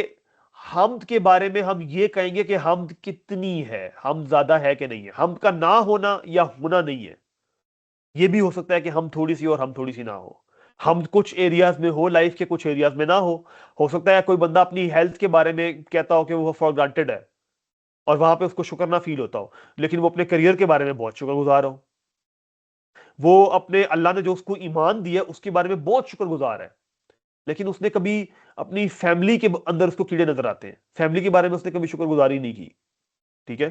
हमद के बारे में हम ये कहेंगे कि हमद कितनी है, हम ज्यादा है कि नहीं है। हमद का ना होना या होना नहीं है, ये भी हो सकता है कि हम थोड़ी सी और हम थोड़ी सी ना हो। हम कुछ एरियाज में हो लाइफ के, कुछ एरियाज में ना हो सकता है कोई बंदा अपनी हेल्थ के बारे में कहता हो कि वो फॉर ग्रांटेड है, और वहां पे उसको शुक्र ना फील होता हो, लेकिन वो अपने करियर के बारे में बहुत शुक्रगुजार हो। वो अपने अल्लाह ने जो उसको ईमान दिया उसके बारे में बहुत शुक्रगुजार है, लेकिन उसने कभी अपनी फैमिली के अंदर उसको कीड़े नजर आते हैं, फैमिली के बारे में उसने कभी शुक्रगुजारी नहीं की, ठीक है।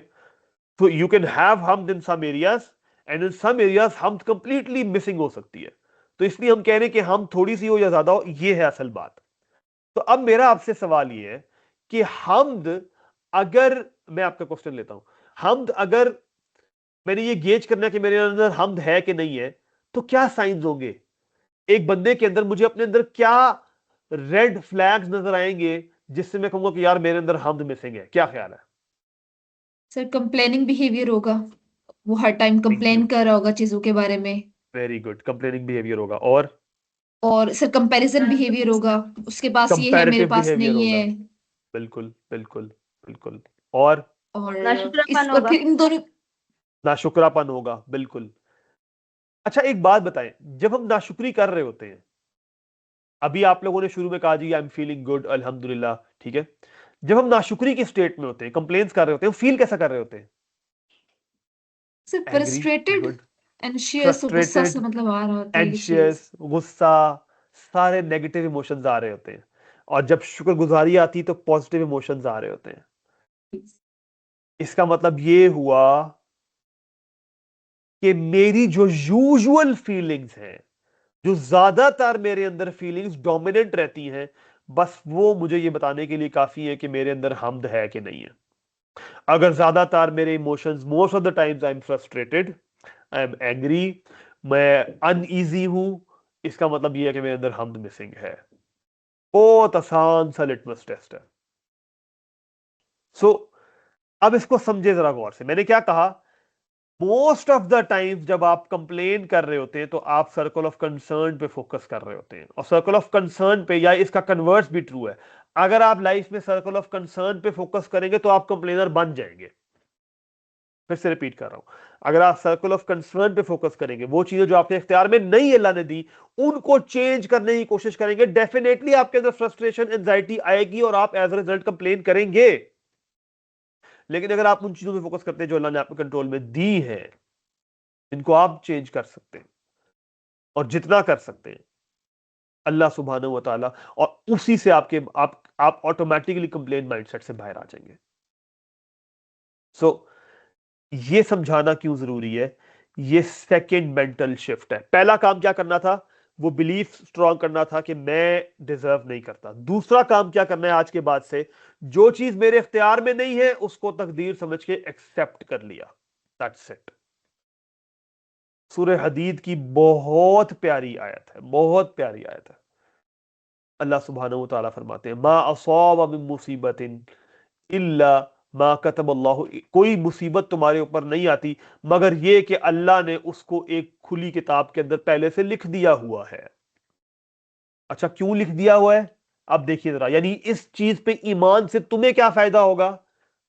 तो यू कैन हैव हमद in some areas, and in some areas हमद कंप्लीटली मिसिंग हो सकती है। तो इसलिए हम कह रहे हैं कि हम थोड़ी सी हो या ज्यादा हो, ये है असल बात। तो अब मेरा आपसे सवाल ये है कि हमद, अगर मैं आपका क्वेश्चन लेता हूं, हमद अगर मैंने ये गेज करना है कि मेरे अंदर हमद है कि नहीं है, तो क्या साइंस होंगे एक बंदे के अंदर? मुझे अपने अंदर क्या रेड फ्लैग्स नजर आएंगे जिससे मैं कहूंगा कि यार मेरे अंदर हमद मिसिंग है? क्या ख्याल है? सर कंप्लेनिंग बिहेवियर होगा, वो हर टाइम थैंक कंप्लेन यू, कर रहा होगा चीजों के बारे में। वेरी गुड, कंप्लेनिंग बिहेवियर होगा। और सर कंपैरिजन बिहेवियर होगा, उसके पास ये है मेरे कंपैरेटिव पास बिहेवियर नहीं होगा, है। बिल्कुल बिल्कुल बिल्कुल। और और नाशुक्रापन और होगा। फिर इन दोनों। नाशुक्रापन होगा, बिल्कुल। अच्छा, एक बात बताएं, जब हम नाशुक्री कर रहे होते हैं, अभी आप लोगों ने शुरू में कहा जी आई एम फीलिंग गुड अल्हम्दुलिल्लाह, ठीक है, जब हम नाशुक्री की स्टेट में होते हैं, कंप्लेंट्स कर रहे होते हैं, फील कैसा कर रहे होते हैं? Sir angry, frustrated, good, anxious, गुस्सा से फ्रस्ट्रेटेड, मतलब आ रहा होता है ये चीज। एंशियस, गुस्सा, सारे नेगेटिव इमोशंस आ रहे होते हैं। और जब शुक्रगुजारी आती तो पॉजिटिव इमोशंस आ रहे होते हैं। इसका मतलब ये हुआ कि मेरी जो यूजुअल फीलिंग्स हैं, जो ज्यादातर मेरे अंदर फीलिंग्स डोमिनेंट रहती हैं, बस वो मुझे ये बताने के लिए काफी है कि मेरे अंदर हमद है कि नहीं है। अगर ज्यादातर मेरे emotions, most of the times I am frustrated, I am angry, मैं अनईजी हूं, इसका मतलब यह है कि मेरे अंदर हमद मिसिंग है। बहुत आसान सा लिटमस टेस्ट है। सो अब इसको समझे जरा गौर से। मैंने क्या कहा, मोस्ट ऑफ द टाइम्स जब आप कंप्लेन कर रहे होते हैं तो आप सर्कल ऑफ कंसर्न पे फोकस कर रहे होते हैं, और सर्कल ऑफ कंसर्न पे, या इसका कन्वर्स भी ट्रू है, अगर आप लाइफ में सर्कल ऑफ कंसर्न पे फोकस करेंगे तो आप कंप्लेनर बन जाएंगे। फिर से रिपीट कर रहा हूं, अगर आप सर्कल ऑफ कंसर्न पे फोकस करेंगे, वो चीजें जो आपके इख्तियार में नहीं अल्लाह ने दी उनको चेंज करने की कोशिश करेंगे, डेफिनेटली आपके अंदर फ्रस्ट्रेशन, एंजाइटी आएगी और आप एज अ रिजल्ट कंप्लेन करेंगे। लेकिन अगर आप उन चीजों पे फोकस करते हैं जो अल्लाह ने आपके कंट्रोल में दी है, इनको आप चेंज कर सकते हैं, और जितना कर सकते हैं अल्लाह सुब्हानहू व तआला, और उसी से आप ऑटोमेटिकली कंप्लेन माइंडसेट से बाहर आ जाएंगे। सो ये समझाना क्यों जरूरी है, ये सेकंड मेंटल शिफ्ट है। पहला काम क्या करना था, वो बिलीफ स्ट्रांग करना था कि मैं डिजर्व नहीं करता। दूसरा काम क्या करना है आज के बाद से, जो चीज मेरे इख्तियार में नहीं है उसको तकदीर समझ के एक्सेप्ट कर लिया। That's it. सूरह हदीद की बहुत प्यारी आयत है, बहुत प्यारी आयत है। अल्लाह सुब्हानहू व तआला फरमाते हैं, मा असाब मिन मुसीबतिन इल्ला मा कतबल्लाहु, कोई मुसीबत तुम्हारे ऊपर नहीं आती मगर यह कि अल्लाह ने उसको एक खुली किताब के अंदर पहले से लिख दिया हुआ है। अच्छा, क्यों लिख दिया हुआ है? अब देखिए जरा, यानी इस चीज पे ईमान से तुम्हें क्या फायदा होगा?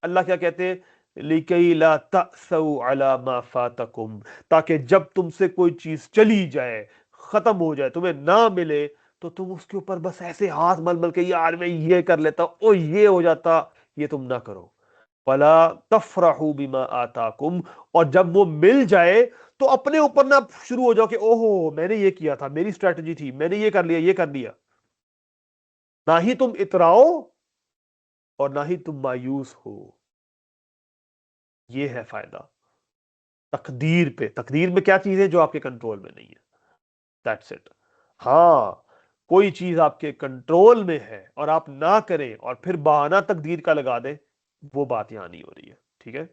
अल्लाह क्या कहते हैं, लिकई ला तअसौ अला मा फातकुम, ताकि जब तुमसे कोई चीज चली जाए, खत्म हो जाए, तुम्हें ना मिले, तो तुम उसके ऊपर बस ऐसे हाथ मल मल के, यार मैं ये कर लेता, ओ ये हो जाता, ये तुम ना करो। फला तफरहू बिमा आताकुम, और जब वो मिल जाए तो अपने ऊपर ना शुरू हो जाओ कि ओहो मैंने ये किया था, मेरी स्ट्रेटजी थी, मैंने ये कर लिया, ये कर लिया। ना ही तुम इतराओ और ना ही तुम मायूस हो। ये है फायदा तकदीर पे। तकदीर में क्या चीज है जो आपके कंट्रोल में नहीं है, दैट्स इट। हां, कोई चीज आपके कंट्रोल में है और आप ना करें और फिर बहाना तकदीर का लगा दें, वो बात यहां नहीं हो रही है। ठीक है,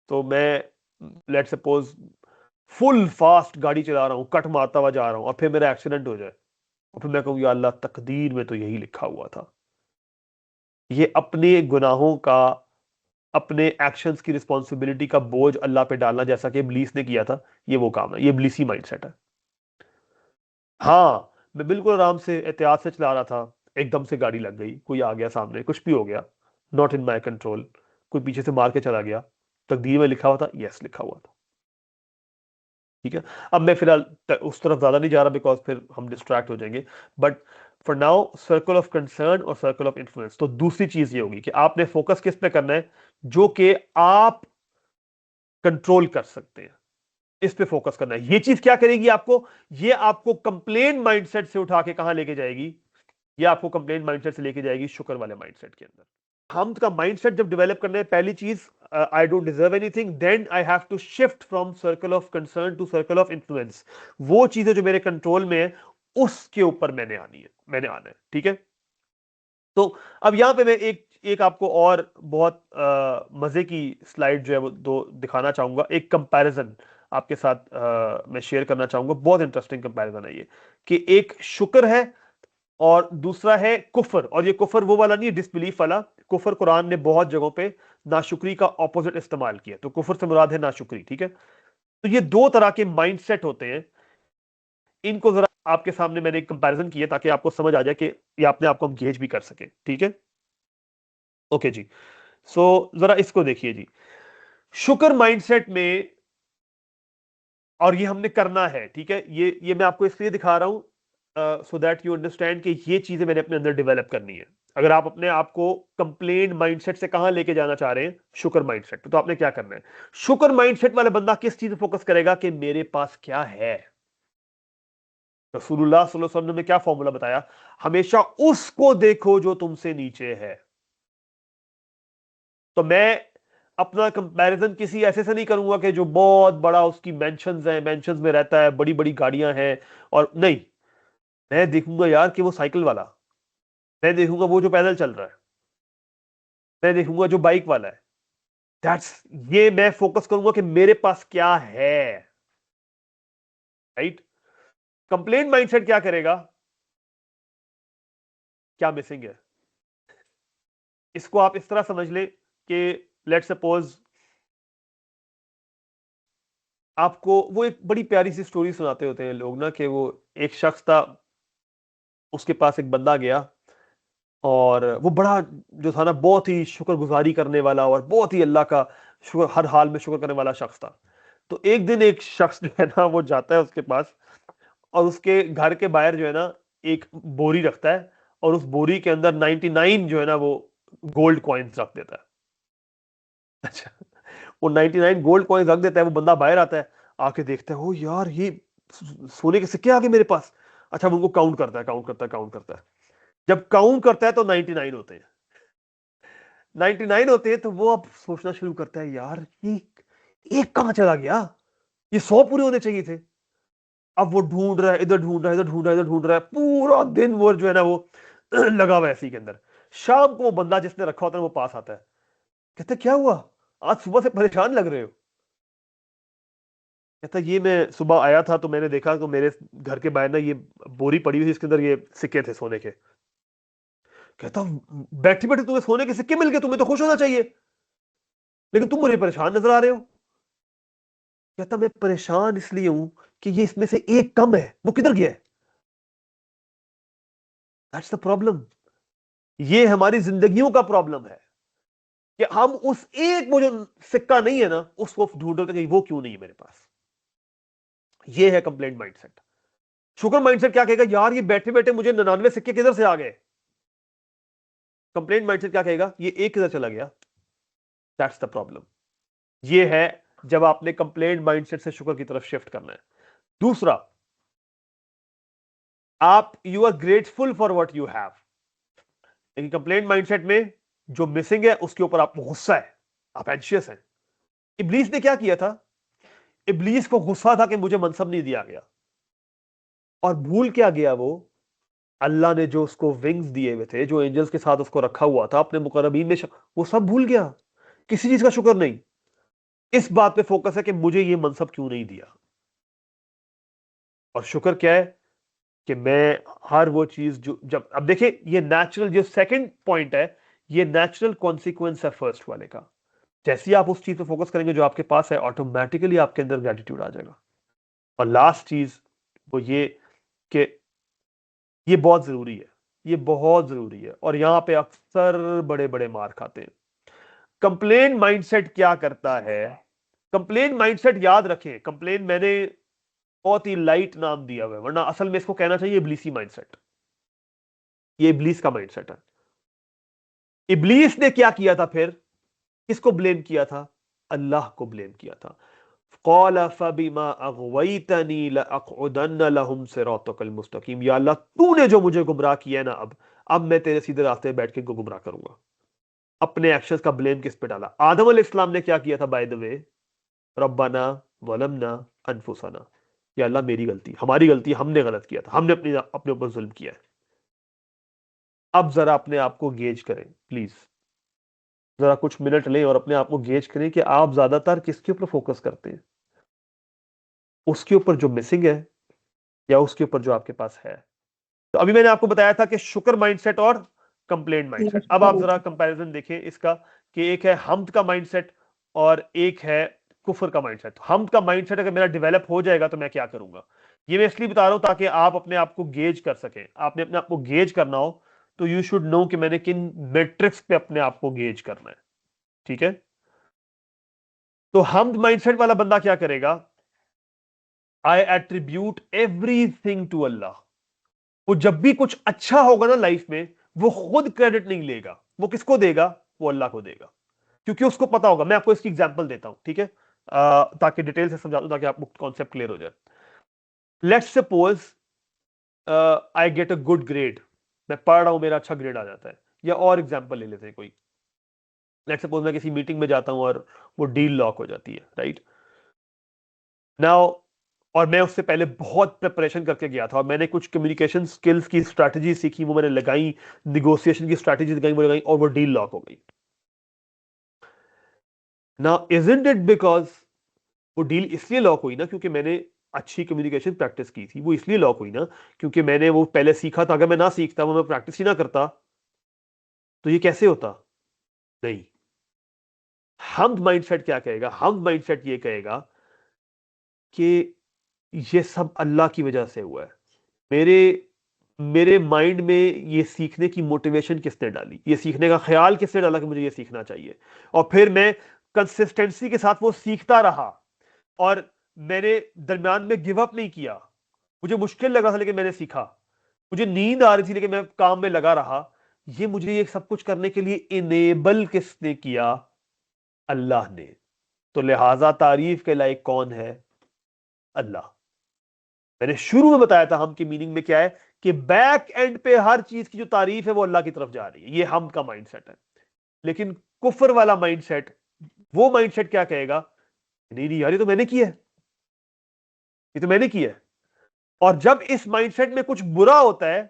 तो मैं लेट सपोज फुल फास्ट गाड़ी चला रहा हूं, कट मारता हुआ जा रहा हूं, और फिर मेरा एक्सीडेंट हो जाए, और फिर मैं कहूं या अल्लाह तकदीर में तो यही लिखा हुआ था। ये अपने गुनाहों का, अपने एक्शंस की रिस्पॉन्सिबिलिटी का बोझ अल्लाह पे डालना, जैसा कि इब्लीस ने किया था, ये वो काम है, ये इब्लीसी माइंडसेट है। हाँ, मैं बिल्कुल आराम से एहतियात से चला रहा था, एकदम से गाड़ी लग गई, कोई आ गया सामने, कुछ भी हो गया, नॉट इन माई कंट्रोल, कोई पीछे से मार के चला गया, तकदीर में लिखा हुआ था, यस लिखा हुआ था। ठीक है, अब मैं फिलहाल उस तरफ ज्यादा नहीं जा रहा बिकॉज फिर हम डिस्ट्रैक्ट हो जाएंगे, but for now circle of concern और सर्कल ऑफ इन्फ्लुएंस। तो दूसरी चीज ये होगी कि आपने फोकस किस पे करना है, जो कि आप कंट्रोल कर सकते हैं, इस पे फोकस करना है। ये चीज क्या करेगी आपको, ये आपको कंप्लेन माइंडसेट से उठा के कहां लेके जाएगी, ये आपको कंप्लेन माइंडसेट से लेके जाएगी शुक्र वाले माइंडसेट के अंदर। हम का माइंडसेट जब डेवलप करना है, पहली चीज, I don't deserve anything, then I have to shift from circle of concern to circle of influence. वो चीजें जो मेरे कंट्रोल में है उसके ऊपर मैंने आना है। ठीक है, तो अब यहां पे मैं एक एक आपको और बहुत मजे की स्लाइड जो है वो दो दिखाना चाहूंगा। एक कंपैरिजन आपके साथ मैं शेयर करना चाहूंगा, बहुत इंटरेस्टिंग कंपैरिजन है ये, कि एक शुक्र है और दूसरा है कुफर। और ये कुफर वो वाला नहीं है डिसबिलीफ वाला कुफर, कुरान ने बहुत जगहों पे नाशुक्री का ऑपोजिट इस्तेमाल किया, तो कुफर से मुराद है नाशुक्री। ठीक है, तो ये दो तरह के माइंडसेट होते हैं, इनको जरा आपके सामने मैंने एक कंपैरिजन किया ताकि आपको समझ आ जाए कि ये अपने आप को हम गेज भी कर सके। ठीक है, ओके जी। सो जरा इसको देखिए जी, शुक्र माइंडसेट में, और ये हमने करना है। ठीक है, ये मैं आपको इसलिए दिखा रहा हूं सो दैट यू अंडरस्टैंड कि ये चीजें मैंने अपने अंदर डेवलप करनी है। अगर आप अपने आप को कंप्लेन माइंडसेट से कहां लेके जाना चाह रहे हैं, शुक्र माइंडसेट पे, तो आपने क्या करना है, शुक्र माइंडसेट वाला बंदा किस चीज पे फोकस करेगा कि मेरे पास क्या है, रसूलुल्लाह सल्लल्लाहु अलैहि वसल्लम ने क्या फॉर्मूला बताया? हमेशा उसको देखो जो तुमसे नीचे है। तो मैं अपना कंपैरिजन किसी ऐसे से नहीं करूंगा कि जो बहुत बड़ा उसकी मेंशंस है, मेंशंस में रहता है, बड़ी बड़ी गाड़ियां हैं, और नहीं, मैं देखूंगा यार कि वो साइकिल वाला, मैं देखूंगा वो जो पैदल चल रहा है, मैं देखूंगा जो बाइक वाला है। दैट्स, ये मैं फोकस करूंगा कि मेरे पास क्या है। राइट? कंप्लेंट माइंडसेट क्या करेगा? क्या मिसिंग है? इसको आप इस तरह समझ ले कि लेट सपोज आपको वो एक बड़ी प्यारी सी स्टोरी सुनाते होते हैं लोग ना, कि वो एक शख्स था, उसके पास एक बंदा गया, और वो बड़ा जो था ना, बहुत ही शुक्रगुजारी करने वाला और बहुत ही अल्लाह का शुक्र, हर हाल में शुक्र करने वाला शख्स था। तो एक दिन एक शख्स जो है ना, वो जाता है उसके पास, और उसके घर के बाहर जो है ना, एक बोरी रखता है, और उस बोरी के अंदर 99 जो है ना, वो गोल्ड कॉइन्स रख देता है। अच्छा, वो 99 गोल्ड कॉइन्स रख देता है। वो बंदा बाहर आता है, आके देखता है, ओ यार, ये सोने के सिक्के आ गए मेरे पास। अच्छा, वो उनको काउंट करता है, काउंट करता है, काउंट करता है। जब काउंट करता है तो 99 होते हैं। 99 होते हैं, तो वो अब सोचना शुरू करता है, यार ये एक कहां चला गया, ये 100 पूरे होने चाहिए थे। अब वो ढूंढ रहा है, इधर ढूंढ रहा है, इधर ढूंढ रहा है, इधर ढूंढ रहा है, पूरा दिन वो जो है ना, वो लगा हुआ है इसी के अंदर। शाम को वो बंदा जिसने रखा होता है वो पास आता है, कहते क्या हुआ, आज सुबह से परेशान लग रहे हो? कहता ये मैं सुबह आया था तो मैंने देखा तो मेरे घर के बाहर ना ये बोरी पड़ी हुई थी, इसके अंदर ये सिक्के थे सोने के। कहता बैठी बैठी तुम्हें सोने के सिक्के मिल गए, तुम्हें तो खुश होना चाहिए, लेकिन तुम मुझे परेशान नजर आ रहे हो। कहता मैं परेशान इसलिए हूं कि ये इसमें से एक कम है, वो किधर गया है? That's the problem. ये हमारी जिंदगियों का प्रॉब्लम है कि हम उस एक, वो जो सिक्का नहीं है ना, उसको ढूंढ रहे हैं, वो क्यों नहीं है मेरे पास। ये है कंप्लेंट माइंडसेट। शुक्र माइंडसेट क्या कहेगा? यार ये बैठे बैठे मुझे 99 सिक्के किधर से आ गए। कंप्लेंट माइंडसेट क्या कहेगा? ये एक किधर चला गया। That's the problem. ये है जब आपने कंप्लेंट माइंडसेट से शुक्र की तरफ शिफ्ट करना है। दूसरा, आप you are grateful for what you have. लेकिन कंप्लेंट माइंडसेट में जो मिसिंग है, उसके ऊपर आपको गुस्सा है, आप एंशियस हैं। इब्लीस ने क्या किया था? इब्लीस को गुस्सा था कि मुझे मनसब नहीं दिया गया, और भूल क्या गया वो? अल्लाह ने जो उसको विंग्स दिए हुए थे, जो एंजल्स के साथ उसको रखा हुआ था अपने मुकर्रबीन में, वो सब भूल गया। किसी चीज का शुक्र नहीं। इस बात पे फोकस है कि मुझे ये मनसब क्यों नहीं दिया। और शुक्र क्या है? कि मैं हर वो चीज जो, जब अब देखिए, ये नेचुरल, जो सेकंड पॉइंट है, ये नेचुरल कॉन्सिक्वेंस है फर्स्ट वाले का। जैसे ही आप उस चीज पे फोकस करेंगे जो आपके पास है, ऑटोमेटिकली आपके अंदर ग्रेटिट्यूड आ जाएगा। और लास्ट चीज वो ये कि ये बहुत जरूरी है, ये बहुत जरूरी है, और यहां पे अक्सर बड़े बड़े मार खाते हैं। कंप्लेन माइंडसेट क्या करता है? कंप्लेन माइंडसेट, याद रखें, कंप्लेन मैंने बहुत ही लाइट नाम दिया हुआ है, वरना असल में इसको कहना चाहिए इब्लीसी माइंडसेट। ये इब्लीस का माइंडसेट है। इब्लीस ने क्या किया था फिर? किसको ब्लेम किया था? अल्लाह को ब्लेम किया था। क़ाल फ़बिमा अग़वैतनी लअक़उदन्न लहुम सिरातकल मुस्तक़ीम। या अल्लाह, तूने जो मुझे गुमराह किया है ना, अब मैं तेरे सीधे रास्ते पे बैठ के गुमराह करूंगा। अपने एक्शंस का ब्लेम किस पे डाला? आदम अलैहिस्सलाम ने क्या किया था बाय द वे? रब्बना वलमना अनफुसना। या अल्लाह, मेरी गलती, हमारी गलती, हमने गलत किया था, हमने अपने ऊपर जुल्म किया है। अब जरा अपने आप को गेज करें प्लीज, जरा कुछ मिनट लें और अपने आप को गेज करें कि आप ज्यादातर किसके ऊपर फोकस करते हैं, उसके ऊपर जो मिसिंग है, या उसके ऊपर जो आपके पास है। तो अभी मैंने आपको बताया था कि शुक्र माइंडसेट और कंप्लेंट माइंडसेट। अब आप जरा कंपैरिजन देखें इसका, कि एक है हम्द का माइंडसेट और एक है कुफर का माइंडसेट। हम्द का माइंडसेट अगर मेरा डेवलप हो जाएगा तो मैं क्या करूंगा? ये मैं इसलिए बता रहा हूं ताकि आप अपने आप को गेज कर सकें। आपने अपने आप को गेज करना हो तो यू शुड नो कि मैंने किन मेट्रिक्स पे अपने आप को गेज करना है। ठीक है? तो हम्द माइंडसेट वाला बंदा क्या करेगा? आई एट्रीब्यूट एवरीथिंग टू अल्लाह। वो जब भी कुछ अच्छा होगा ना लाइफ में, वो खुद क्रेडिट नहीं लेगा, वो किसको देगा? वो अल्लाह को देगा। क्योंकि उसको पता होगा। मैं आपको इसकी एग्जांपल देता हूं, ठीक है, ताकि डिटेल से समझा दूं, ताकि आपको कॉन्सेप्ट क्लियर हो जाए। Let's suppose I get a good grade, मैं पढ़ रहा हूं, मेरा अच्छा ग्रेड आ जाता है। या और एग्जांपल ले लेते हैं कोई, लेट्स सपोज मैं किसी मीटिंग में जाता हूं और वो डील लॉक हो जाती है, राइट नाउ, और मैं उससे पहले बहुत प्रिपरेशन करके गया था और मैंने कुछ कम्युनिकेशन स्किल्स की स्ट्रैटेजी सीखी, वो मैंने लगाई, निगोशिएशन की स्ट्रैटेजी लगाई और वो डील लॉक हो गई। नाउ इजंट इट बिकॉज वो डील इसलिए लॉक हुई ना क्योंकि मैंने अच्छी कम्युनिकेशन प्रैक्टिस की थी, वो इसलिए लॉक हुई ना क्योंकि मैंने वो पहले सीखा था। अगर मैं ना सीखता, वो मैं प्रैक्टिस ही ना करता, तो ये कैसे होता? नहीं। हम माइंडसेट क्या कहेगा? हम माइंडसेट ये कहेगा कि ये सब अल्लाह की वजह से हुआ है। मेरे मेरे माइंड में ये सीखने की मोटिवेशन किसने डाली, ये सीखने का ख्याल किसने डाला कि मुझे ये सीखना चाहिए, और फिर मैं कंसिस्टेंसी के साथ वो सीखता रहा और मैंने दरमियान में गिव अप नहीं किया। मुझे मुश्किल लग रहा था लेकिन मैंने सीखा, मुझे नींद आ रही थी लेकिन मैं काम में लगा रहा। ये मुझे ये सब कुछ करने के लिए इनेबल किसने किया? अल्लाह ने। तो लिहाजा तारीफ के लायक कौन है? अल्लाह। मैंने शुरू में बताया था हम की मीनिंग में क्या है, कि बैक एंड पे हर चीज की जो तारीफ है वो अल्लाह की तरफ जा रही है। ये हम का माइंडसेट है। लेकिन कुफर वाला माइंडसेट, वो माइंडसेट क्या कहेगा? नहीं नहीं यार, ये तो मैंने किया है, ये तो मैंने किया है। और जब इस माइंडसेट में कुछ बुरा होता है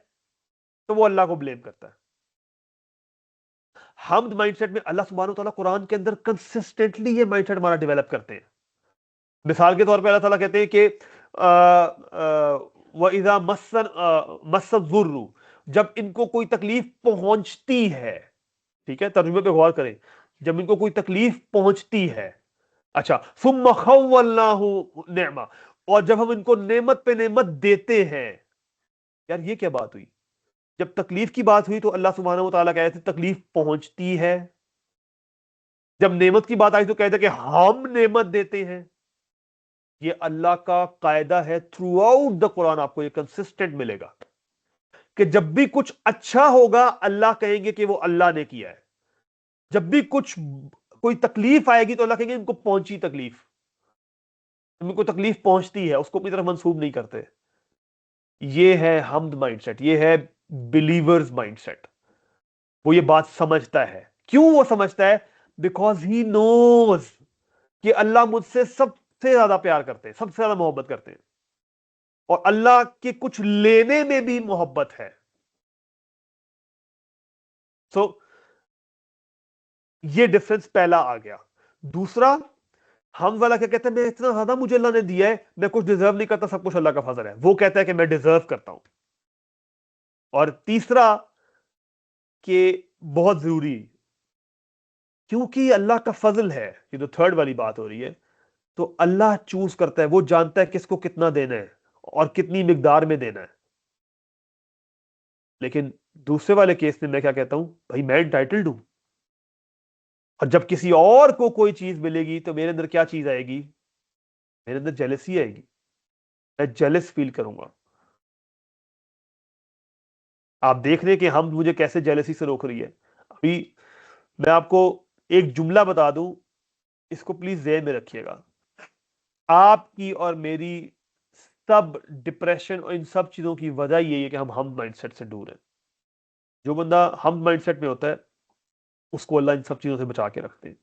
तो वो अल्लाह को ब्लेम करता है। हम माइंडसेट में अल्लाह सुब्हानहू तआला कुरान के अंदर कंसिस्टेंटली ये माइंडसेट हमारा डेवलप करते हैं। मिसाल के तौर पे अल्लाह ताला कहते हैं कि व इज़ा मस्सज़ुर्रु, जब इनको कोई तकलीफ पहुंचती है, ठीक है, तर्जुमे पे गौर करें, जब इनको कोई तकलीफ पहुंचती है, अच्छा, सुम्मा खव्वलनाहु निअमा, और जब हम इनको नेमत पे नेमत देते हैं। यार ये क्या बात हुई? जब तकलीफ की बात हुई तो अल्लाह सुब्हानहू व तआला कहते तकलीफ पहुंचती है, जब नेमत की बात आई तो कहते कि हम नेमत देते हैं। ये अल्लाह का कायदा है, थ्रू आउट द कुरान आपको ये कंसिस्टेंट मिलेगा कि जब भी कुछ अच्छा होगा अल्लाह कहेंगे कि वो अल्लाह ने किया है। जब भी कोई तकलीफ आएगी तो अल्लाह कहेंगे इनको पहुंची तकलीफ, इनको तकलीफ पहुंचती है, उसको अपनी तरफ मंसूब नहीं करते। ये है हमद माइंडसेट, ये है बिलीवर्स माइंडसेट। वो ये बात समझता है। क्यों वो समझता है? बिकॉज ही नोज कि अल्लाह मुझसे सबसे ज्यादा प्यार करते हैं, सबसे ज्यादा मोहब्बत करते हैं, और अल्लाह के कुछ लेने में भी मोहब्बत है। सो ये डिफरेंस पहला आ गया। दूसरा, हम वाला क्या कहता है? मैं इतना ज्यादा मुझे अल्लाह ने दिया है, मैं कुछ डिजर्व नहीं करता, सब कुछ अल्लाह का फजल है। वो कहता है कि मैं डिजर्व करता हूं। और तीसरा, कि बहुत जरूरी, क्योंकि अल्लाह का फजल है, ये तो थर्ड वाली बात हो रही है, तो अल्लाह चूज करता है, वो जानता है किसको कितना देना है और कितनी मिकदार में देना है। लेकिन दूसरे वाले केस में मैं क्या कहता हूं? भाई मैं इंटाइटल्ड हूं, और जब किसी और को कोई चीज मिलेगी तो मेरे अंदर क्या चीज आएगी? मेरे अंदर जेलसी आएगी, मैं जेलस फील करूंगा। आप देख रहे हैं कि हम मुझे कैसे जेलसी से रोक रही है। अभी मैं आपको एक जुमला बता दूं, इसको प्लीज ज़हन में रखिएगा। आपकी और मेरी सब डिप्रेशन और इन सब चीजों की वजह यही है कि हम माइंडसेट से दूर हैं। जो बंदा हम माइंडसेट में होता है उसको अल्लाह इन सब चीजों से बचा के रखते हैं।